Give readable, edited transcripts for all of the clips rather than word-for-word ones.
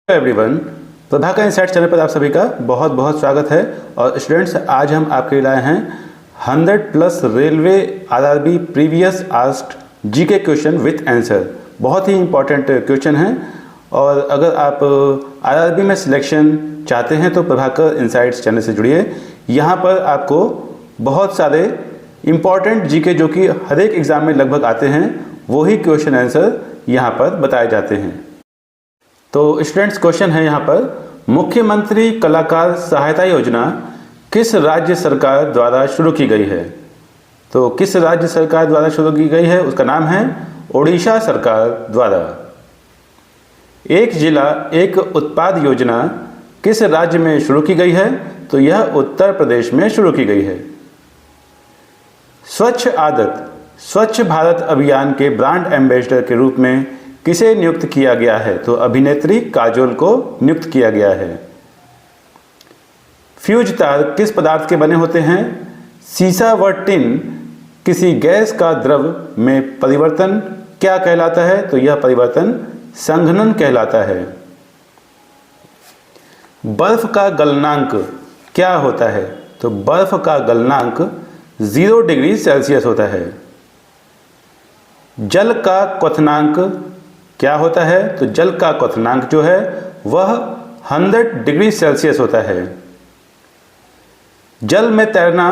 Everyone, Prabhakar insight channel पर आप सभी का बहुत बहुत स्वागत है। और स्टूडेंट्स, आज हम आपके लिए लाए हैं 100+ railway RRB previous asked GK question with answer. बहुत ही इंपॉर्टेंट क्वेश्चन हैं और अगर आप आरआरबी में सिलेक्शन चाहते हैं तो प्रभाकर इनसाइट्स चैनल से जुड़िए। यहाँ पर आपको बहुत सारे इम्पॉर्टेंट जीके जो कि हर एक एग्ज़ाम में लगभग आते हैं, वही क्वेश्चन आंसर यहाँ पर बताए जाते हैं। तो स्टूडेंट्स, क्वेश्चन है यहाँ पर, मुख्यमंत्री कलाकार सहायता योजना किस राज्य सरकार द्वारा शुरू की गई है? तो किस राज्य सरकार द्वारा शुरू की गई है? उसका नाम है ओडिशा सरकार द्वारा। एक जिला एक उत्पाद योजना किस राज्य में शुरू की गई है? तो यह उत्तर प्रदेश में शुरू की गई है। स्वच्छ आदत स्वच्छ भारत अभियान के ब्रांड एम्बेसडर के रूप में किसे नियुक्त किया गया है? तो अभिनेत्री काजोल को नियुक्त किया गया है। फ्यूज तार किस पदार्थ के बने होते हैं? सीसा व टिन किसी गैस का द्रव में परिवर्तन क्या कहलाता है? तो यह परिवर्तन संघनन कहलाता है। बर्फ का गलनांक क्या होता है? तो बर्फ का गलनांक 0 डिग्री सेल्सियस होता है। जल का क्वथनांक क्या होता है? तो जल का क्वथनांक जो है वह 100 डिग्री सेल्सियस होता है। जल में तैरना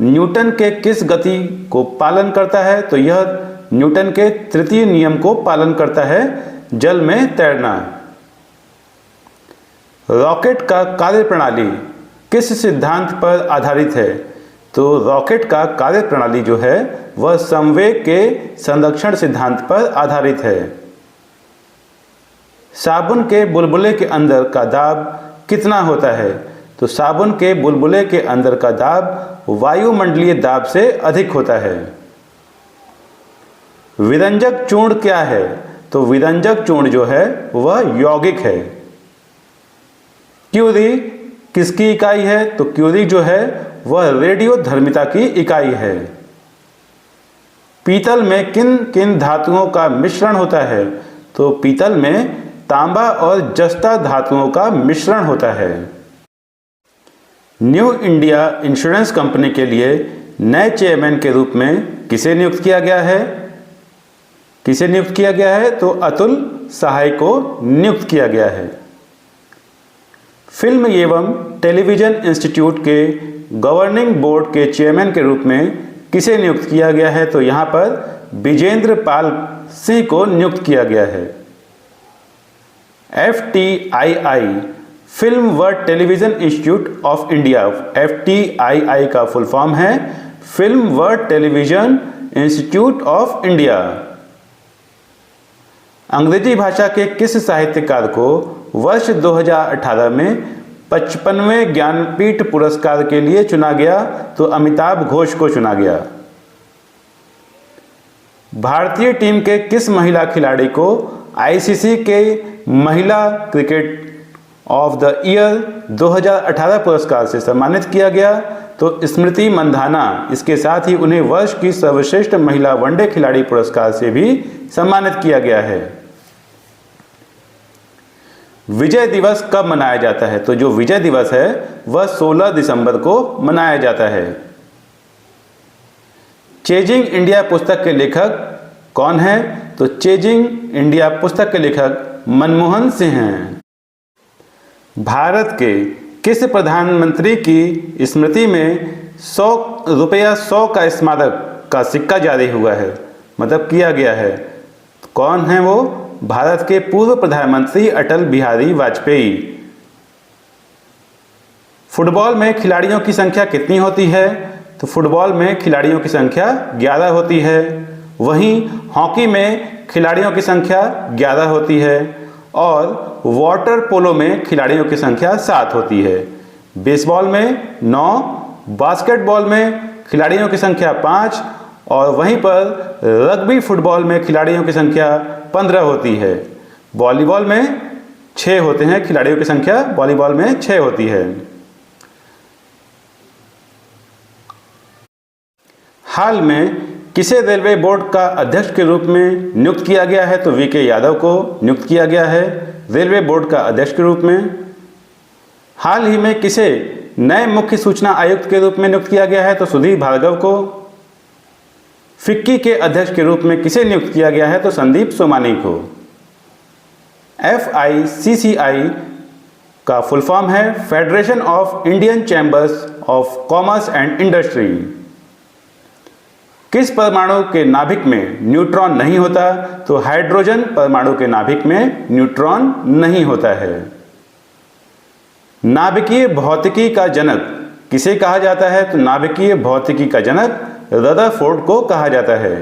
न्यूटन के किस गति को पालन करता है? तो यह न्यूटन के तृतीय नियम को पालन करता है, जल में तैरना। रॉकेट का कार्यप्रणाली किस सिद्धांत पर आधारित है? तो रॉकेट का कार्यप्रणाली जो है वह संवेग के संरक्षण सिद्धांत पर आधारित है। साबुन के बुलबुले के अंदर का दाब कितना होता है? तो साबुन के बुलबुले के अंदर का दाब वायुमंडलीय दाब से अधिक होता है। विरंजक चूर्ण क्या है? तो विरंजक चूर्ण जो है वह यौगिक है। क्यूरी किसकी इकाई है? तो क्यूरी जो है वह रेडियोधर्मिता की इकाई है। पीतल में किन किन धातुओं का मिश्रण होता है? तो पीतल में तांबा और जस्ता धातुओं का मिश्रण होता है। न्यू इंडिया इंश्योरेंस कंपनी के लिए नए चेयरमैन के रूप में किसे नियुक्त किया गया है? किसे नियुक्त किया गया है? तो अतुल सहाय को नियुक्त किया गया है। फिल्म एवं टेलीविजन इंस्टीट्यूट के गवर्निंग बोर्ड के चेयरमैन के रूप में किसे नियुक्त किया गया है? तो यहाँ पर विजेंद्र पाल सिंह को नियुक्त किया गया है। FTII फिल्म व television institute of India, FTII का फुल फॉर्म है फिल्म व टेलीविज़न इंस्टीट्यूट ऑफ इंडिया। अंग्रेजी भाषा के किस साहित्यकार को वर्ष 2018 में 55वें ज्ञानपीठ पुरस्कार के लिए चुना गया? तो अमिताभ घोष को चुना गया। भारतीय टीम के किस महिला खिलाड़ी को ICC के महिला क्रिकेट ऑफ द ईयर 2018 पुरस्कार से सम्मानित किया गया? तो स्मृति मंधाना। इसके साथ ही उन्हें वर्ष की सर्वश्रेष्ठ महिला वनडे खिलाड़ी पुरस्कार से भी सम्मानित किया गया है। विजय दिवस कब मनाया जाता है? तो जो विजय दिवस है वह 16 दिसंबर को मनाया जाता है। चेजिंग इंडिया पुस्तक के लेखक कौन है? तो चेजिंग इंडिया पुस्तक के लेखक मनमोहन सिंह हैं। भारत के किस प्रधानमंत्री की स्मृति में रुपया 100 का स्मारक का सिक्का जारी हुआ है, मतलब किया गया है? कौन है वो? भारत के पूर्व प्रधानमंत्री अटल बिहारी वाजपेयी। फुटबॉल में खिलाड़ियों की संख्या कितनी होती है? तो फुटबॉल में खिलाड़ियों की संख्या 11 होती है। वहीं हॉकी में खिलाड़ियों की संख्या 11 होती है और वाटर पोलो में खिलाड़ियों की संख्या 7 होती है। बेसबॉल में 9, बास्केटबॉल में खिलाड़ियों की संख्या 5 और वहीं पर रग्बी फुटबॉल में खिलाड़ियों की संख्या 15 होती है। वॉलीबॉल में 6 होते हैं, खिलाड़ियों की संख्या वॉलीबॉल में 6 होती है। हाल में किसे रेलवे बोर्ड का अध्यक्ष के रूप में नियुक्त किया गया है? तो VK यादव को नियुक्त किया गया है। रेलवे बोर्ड का अध्यक्ष के रूप में। हाल ही में किसे नए मुख्य सूचना आयुक्त के रूप में नियुक्त किया गया है? तो सुधीर भार्गव को। फिक्की के अध्यक्ष के रूप में किसे नियुक्त किया गया है? तो संदीप सोमानी को। FICCI का फुल फॉर्म है federation of Indian chambers of commerce and industry. किस परमाणु के नाभिक में न्यूट्रॉन नहीं होता? तो हाइड्रोजन परमाणु के नाभिक में न्यूट्रॉन नहीं होता है। नाभिकीय भौतिकी का जनक किसे कहा जाता है? तो नाभिकीय भौतिकी का जनक रदरफोर्ड को कहा जाता है।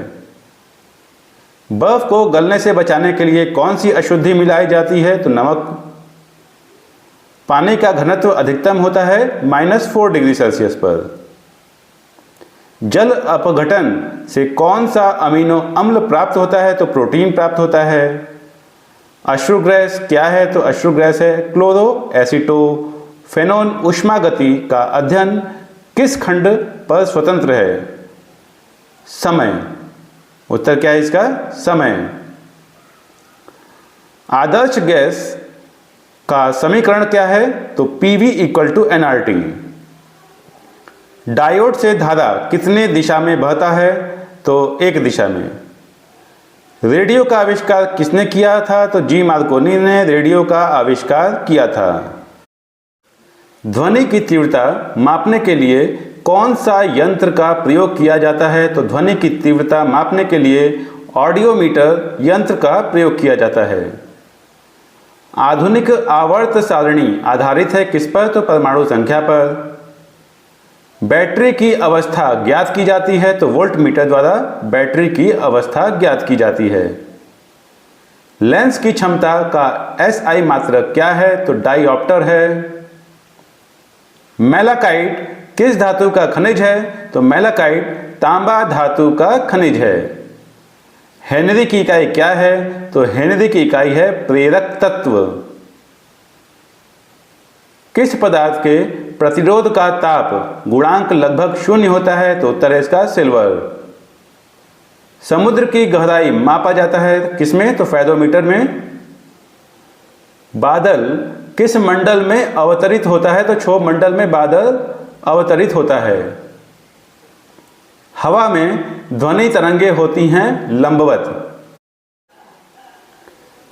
बर्फ को गलने से बचाने के लिए कौन सी अशुद्धि मिलाई जाती है? तो नमक। पानी का घनत्व अधिकतम होता है -4 डिग्री सेल्सियस पर। जल अपघटन से कौन सा अमीनो अम्ल प्राप्त होता है? तो प्रोटीन प्राप्त होता है। अश्रु गैस क्या है? तो अश्रु गैस है क्लोरो एसीटोफेनोन। ऊष्मागति का अध्ययन किस खंड पर स्वतंत्र है? समय। उत्तर क्या है इसका? समय। आदर्श गैस का समीकरण क्या है? तो PV = nRT। डायोड से धारा कितने दिशा में बहता है? तो एक दिशा में। रेडियो का आविष्कार किसने किया था? तो G मार्कोनी ने रेडियो का आविष्कार किया था। ध्वनि की तीव्रता मापने के लिए कौन सा यंत्र का प्रयोग किया जाता है? तो ध्वनि की तीव्रता मापने के लिए ऑडियोमीटर यंत्र का प्रयोग किया जाता है। आधुनिक आवर्त सारणी आधारित है किस पर? तो परमाणु संख्या पर। बैटरी की अवस्था ज्ञात की जाती है? तो वोल्टमीटर द्वारा बैटरी की अवस्था ज्ञात की जाती है। लेंस की क्षमता का SI मात्रक क्या है? तो डायोप्टर है। मैलाकाइट किस धातु का खनिज है? तो मैलाकाइट तांबा धातु का खनिज है। हेनरी की इकाई क्या है? तो हेनरी की इकाई है प्रेरक तत्व। किस पदार्थ के प्रतिरोध का ताप गुणांक लगभग 0 होता है? तो उत्तर है इसका सिल्वर। समुद्र की गहराई मापा जाता है किसमें? तो फेरोमीटर में। बादल किस मंडल में अवतरित होता है? तो क्षोभ मंडल में बादल अवतरित होता है। हवा में ध्वनि तरंगे होती हैं लंबवत।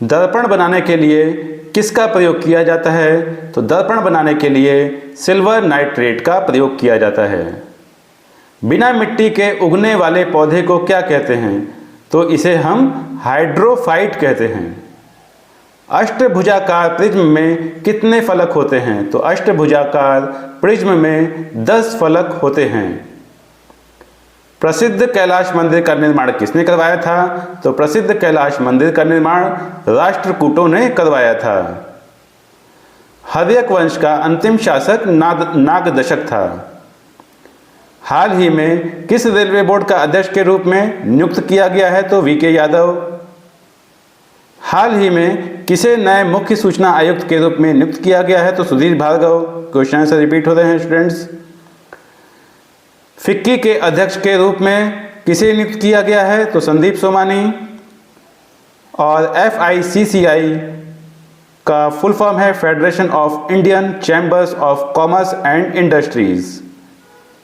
दर्पण बनाने के लिए किसका प्रयोग किया जाता है? तो दर्पण बनाने के लिए सिल्वर नाइट्रेट का प्रयोग किया जाता है। बिना मिट्टी के उगने वाले पौधे को क्या कहते हैं? तो इसे हम हाइड्रोफाइट कहते हैं। अष्टभुजाकार प्रिज्म में कितने फलक होते हैं? तो अष्टभुजाकार प्रिज्म में 10 फलक होते हैं। प्रसिद्ध कैलाश मंदिर का निर्माण किसने करवाया था? तो प्रसिद्ध कैलाश मंदिर का निर्माण राष्ट्रकूटों ने करवाया था। हर्यक वंश का अंतिम शासक नागदशक था। हाल ही में किस रेलवे बोर्ड का अध्यक्ष के रूप में नियुक्त किया गया है? तो VK यादव। हाल ही में किसे नए मुख्य सूचना आयुक्त के रूप में नियुक्त किया गया है? तो Sudhir Bhargava. Question answer repeat होते हैं स्टूडेंट्स। फिक्की के अध्यक्ष के रूप में किसे नियुक्त किया गया है? तो संदीप सोमानी। और FICCI का फुल फॉर्म है federation of Indian chambers of commerce and industries.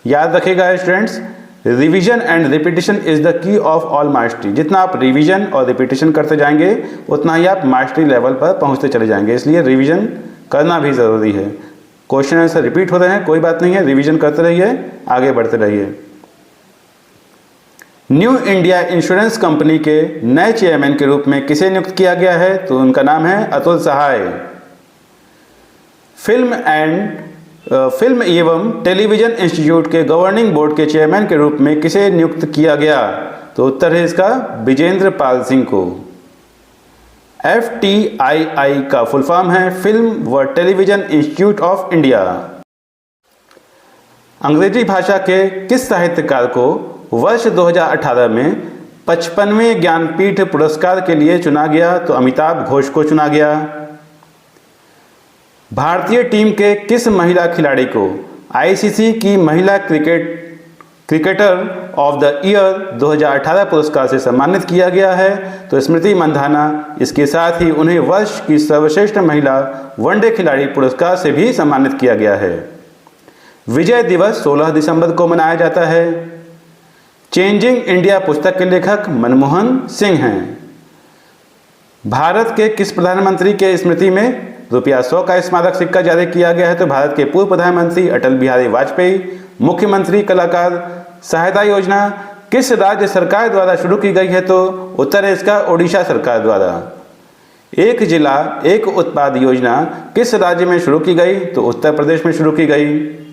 याद रखिएगा students, revision and repetition is the key of all mastery. जितना आप रिवीजन और रिपीटिशन करते जाएंगे उतना ही आप मास्टरी लेवल पर पहुंचते चले जाएंगे, इसलिए रिवीजन करना भी ज़रूरी है। क्वेश्चन आंसर रिपीट हो रहे हैं, कोई बात नहीं है, रिवीजन करते रहिए, आगे बढ़ते रहिए। न्यू इंडिया इंश्योरेंस कंपनी के नए चेयरमैन के रूप में किसे नियुक्त किया गया है? तो उनका नाम है अतुल सहाय। फिल्म एवं टेलीविजन इंस्टीट्यूट के गवर्निंग बोर्ड के चेयरमैन के रूप में किसे नियुक्त किया गया? तो उत्तर है इसका विजेंद्र पाल सिंह को। FTII का फुल फॉर्म है फिल्म व टेलीविजन इंस्टीट्यूट ऑफ इंडिया। अंग्रेजी भाषा के किस साहित्यकार को वर्ष 2018 में 55वें ज्ञानपीठ पुरस्कार के लिए चुना गया? तो अमिताभ घोष को चुना गया। भारतीय टीम के किस महिला खिलाड़ी को ICC की महिला cricket cricketer of the year 2018 पुरस्कार से सम्मानित किया गया है। तो स्मृति मंधाना, इसके साथ ही उन्हें वर्ष की सर्वश्रेष्ठ महिला वनडे खिलाड़ी पुरस्कार से भी सम्मानित किया गया है। विजय दिवस 16 दिसंबर को मनाया जाता है। चेंजिंग इंडिया पुस्तक के लेखक मनमोहन सिंह हैं। भारत के किस प्रधानमंत्री के स्मृति में ₹100 का स्मारक सिक्का जारी किया गया है? तो भारत के पूर्व प्रधानमंत्री अटल बिहारी वाजपेयी। मुख्यमंत्री कलाकार सहायता योजना किस राज्य सरकार द्वारा शुरू की गई है? तो उत्तर है इसका ओडिशा सरकार द्वारा। एक जिला एक उत्पाद योजना किस राज्य में शुरू की गई? तो उत्तर प्रदेश में शुरू की गई।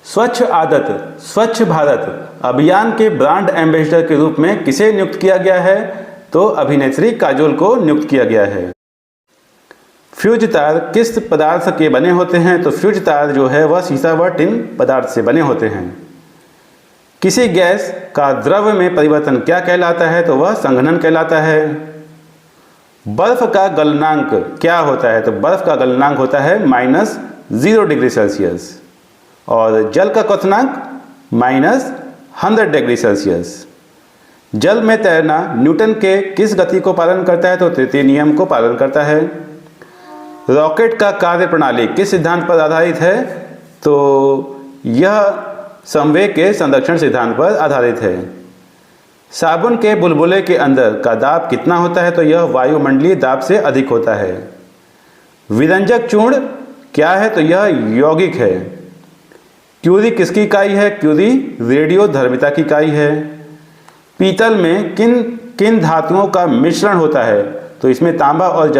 स्वच्छ आदत स्वच्छ भारत अभियान के ब्रांड एम्बेसडर के रूप में किसे नियुक्त किया गया है? तो अभिनेत्री काजोल को नियुक्त किया गया है। फ्यूज तार किस पदार्थ के बने होते हैं? तो फ्यूज तार जो है वह शीशा व टिन पदार्थ से बने होते हैं। किसी गैस का द्रव्य में परिवर्तन क्या कहलाता है? तो वह संघनन कहलाता है। बर्फ का गलनांक क्या होता है? तो बर्फ का गलनांक होता है -0 डिग्री सेल्सियस। और जल का क्वथनांक -100 डिग्री सेल्सियस। जल में तैरना न्यूटन के किस गति को पालन करता है? तो तृतीय नियम को पालन करता है। रॉकेट का कार्य प्रणाली किस सिद्धांत पर आधारित है? तो यह संवेग के संरक्षण सिद्धांत पर आधारित है। साबुन के बुलबुले के अंदर का दाब कितना होता है? तो यह वायुमंडलीय दाब से अधिक होता है। विरंजक चूर्ण क्या है? तो यह यौगिक है। क्यूरी किसकी इकाई है? क्यूरी रेडियोधर्मिता की इकाई है। पीतल में किन किन धातुओं का मिश्रण होता है? तो इसमें तांबा और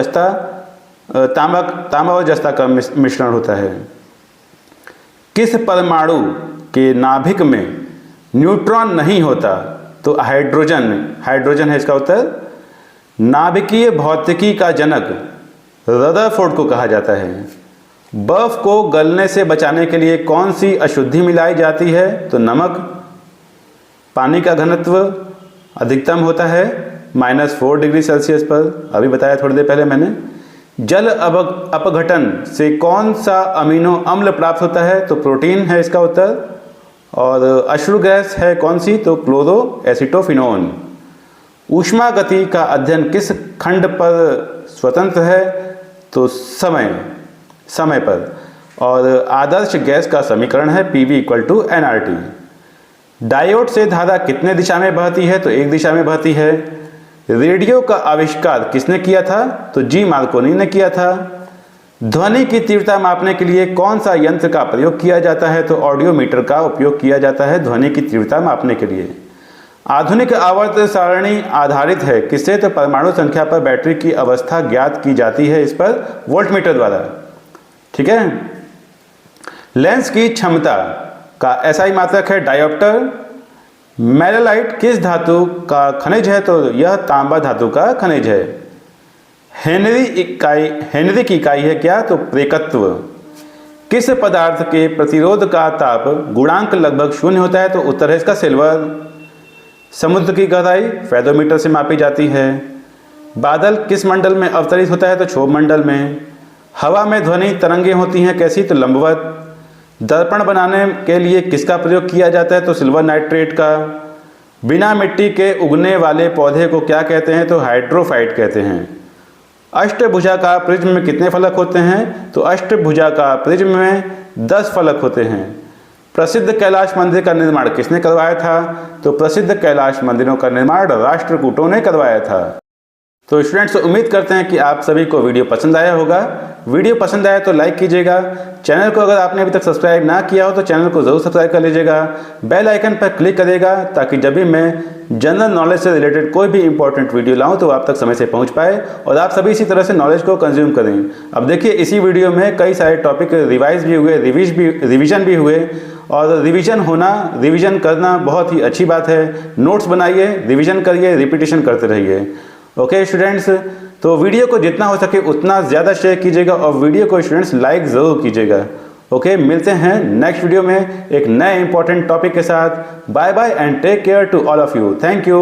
जस्ता का मिश्रण होता है। किस परमाणु के नाभिक में न्यूट्रॉन नहीं होता? तो हाइड्रोजन है इसका उत्तर। नाभिकीय भौतिकी का जनक रदरफोर्ड को कहा जाता है। बर्फ को गलने से बचाने के लिए कौन सी अशुद्धि मिलाई जाती है? तो नमक। पानी का घनत्व अधिकतम होता है -4 डिग्री सेल्सियस पर, अभी बताया थोड़ी देर पहले मैंने। जल अपघटन से कौन सा अमीनो अम्ल प्राप्त होता है? तो प्रोटीन है इसका उत्तर। और अश्रु गैस है कौन सी? तो क्लोरोएसिटोफिनोन। ऊष्मा गति का अध्ययन किस खंड पर स्वतंत्र है? तो समय पर। और आदर्श गैस का समीकरण है PV = nRT। डायोड से धारा कितने दिशा में बहती है? तो एक दिशा में बहती है। रेडियो का आविष्कार किसने किया था? तो जी मार्कोनी ने किया था। ध्वनि की तीव्रता मापने के लिए कौन सा यंत्र का प्रयोग किया जाता है? तो ऑडियोमीटर का उपयोग किया जाता है ध्वनि की तीव्रता मापने के लिए। आधुनिक आवर्त सारणी आधारित है किससे? तो परमाणु संख्या पर बैटरी की अवस्था ज्ञात की जाती है इस पर वोल्टमीटर द्वारा। ठीक है। लेंस की क्षमता का SI मात्रक है डायोप्टर। मेलालाइट किस धातु का खनिज है? तो यह तांबा धातु का खनिज है। हेनरी की इकाई है क्या? तो प्रेकत्व। किस पदार्थ के प्रतिरोध का ताप गुणांक लगभग 0 होता है? तो उत्तर है इसका सिल्वर। समुद्र की गहराई फेदोमीटर से मापी जाती है। बादल किस मंडल में अवतरित होता है? तो क्षोभ मंडल में। हवा में ध्वनि तरंगें होती हैं कैसी? तो लंबवत। दर्पण बनाने के लिए किसका प्रयोग किया जाता है? तो सिल्वर नाइट्रेट का। बिना मिट्टी के उगने वाले पौधे को क्या कहते हैं? तो हाइड्रोफाइट कहते हैं। अष्टभुजा प्रिज्म में कितने फलक होते हैं? तो अष्टभुजा प्रिज्म में 10 फलक होते हैं। प्रसिद्ध कैलाश मंदिर का निर्माण किसने करवाया था? तो प्रसिद्ध कैलाश मंदिरों का निर्माण राष्ट्रकूटों ने करवाया था। तो स्टूडेंट्स, उम्मीद करते हैं कि आप सभी को वीडियो पसंद आया होगा। वीडियो पसंद आया तो लाइक कीजिएगा। चैनल को अगर आपने अभी तक सब्सक्राइब ना किया हो तो चैनल को ज़रूर सब्सक्राइब कर लीजिएगा। बेल आइकन पर क्लिक करिएगा ताकि जब भी मैं जनरल नॉलेज से रिलेटेड कोई भी इंपॉर्टेंट वीडियो लाऊं तो आप तक समय से पहुंच पाए और आप सभी इसी तरह से नॉलेज को कंज्यूम करें। अब देखिए, इसी वीडियो में कई सारे टॉपिक रिवाइज भी हुए, रिवीजन भी हुए। और रिवीजन करना बहुत ही अच्छी बात है। नोट्स बनाइए, रिवीजन करिए, रिपीटिशन करते रहिए। ओके स्टूडेंट्स, तो वीडियो को जितना हो सके उतना ज़्यादा शेयर कीजिएगा और वीडियो को स्टूडेंट्स लाइक ज़रूर कीजिएगा। ओके, मिलते हैं नेक्स्ट वीडियो में एक नए इंपॉर्टेंट टॉपिक के साथ। Bye bye and take care to all of you. Thank you.